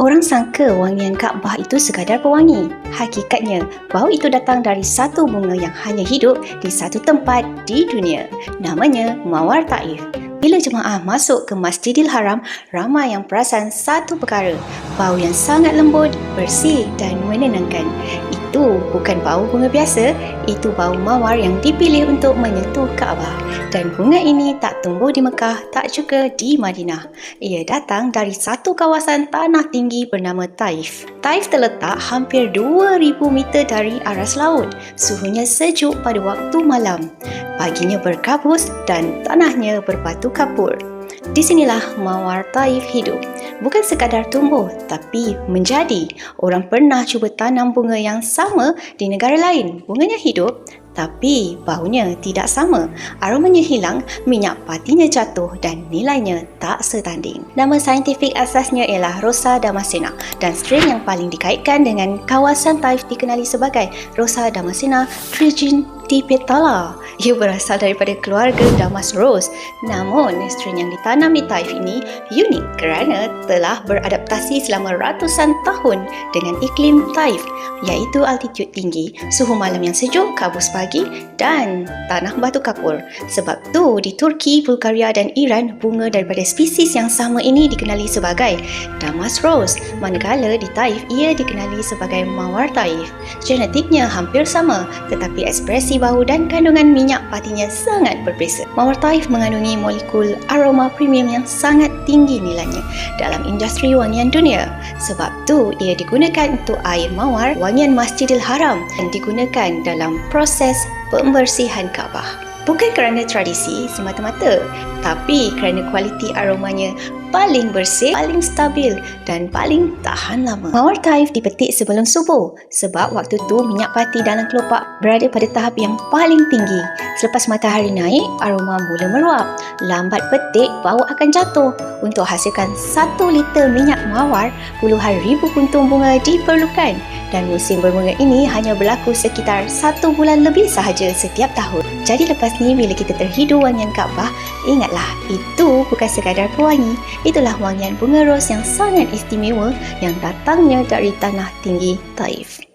Orang sangka wangian Kaabah itu sekadar pewangi. Hakikatnya, bau itu datang dari satu bunga yang hanya hidup di satu tempat di dunia. Namanya Mawar Taif. Bila jemaah masuk ke Masjidil Haram, ramai yang perasan satu perkara, bau yang sangat lembut, bersih dan menenangkan. Itu bukan bau bunga biasa, itu bau mawar yang dipilih untuk menyentuh Kaabah. Dan bunga ini tak tumbuh di Mekah, tak juga di Madinah. Ia datang dari satu kawasan tanah tinggi bernama Taif. Taif terletak hampir 2,000 meter dari aras laut. Suhunya sejuk pada waktu malam. Paginya berkabus dan tanahnya berbatu kapur. Di sinilah Mawar Taif hidup. Bukan sekadar tumbuh, tapi menjadi. Orang pernah cuba tanam bunga yang sama di negara lain. Bunganya hidup, tapi baunya tidak sama. Aromanya hilang, minyak patinya jatuh dan nilainya tak setanding. Nama saintifik asasnya ialah Rosa damascena dan strain yang paling dikaitkan dengan kawasan Taif dikenali sebagai Rosa damascena trigintipetala. Ia berasal daripada keluarga Damas Rose. Namun, strain yang ditanam di Taif ini unik kerana telah beradaptasi selama ratusan tahun dengan iklim Taif, iaitu altitude tinggi, suhu malam yang sejuk, kabus pagi dan tanah batu kapur. Sebab tu di Turki, Bulgaria dan Iran, bunga daripada spesies yang sama ini dikenali sebagai Damas Rose, manakala di Taif ia dikenali sebagai Mawar Taif. Genetiknya hampir sama, tetapi ekspresi bau dan kandungan minyak patinya sangat berbeza. Mawar Taif mengandungi molekul aroma premium yang sangat tinggi nilainya dalam industri wangian dunia. Sebab tu ia digunakan untuk air mawar, wangian Masjidil Haram dan digunakan dalam proses pembersihan Kaabah. Bukan kerana tradisi semata-mata, tapi kerana kualiti aromanya paling bersih, paling stabil dan paling tahan lama. Mawar Taif dipetik sebelum subuh sebab waktu tu minyak pati dalam kelopak berada pada tahap yang paling tinggi. Selepas matahari naik, aroma mula meluap. Lambat petik, bau akan jatuh. Untuk hasilkan 1 liter minyak mawar, puluhan ribu puntung bunga diperlukan. Dan musim berbunga ini hanya berlaku sekitar 1 bulan lebih sahaja setiap tahun. Jadi lepas ni bila kita terhidu wangian Kaabah, ingatlah itu bukan sekadar pewangi. Itulah wangian bunga ros yang sangat istimewa yang datangnya dari tanah tinggi Taif.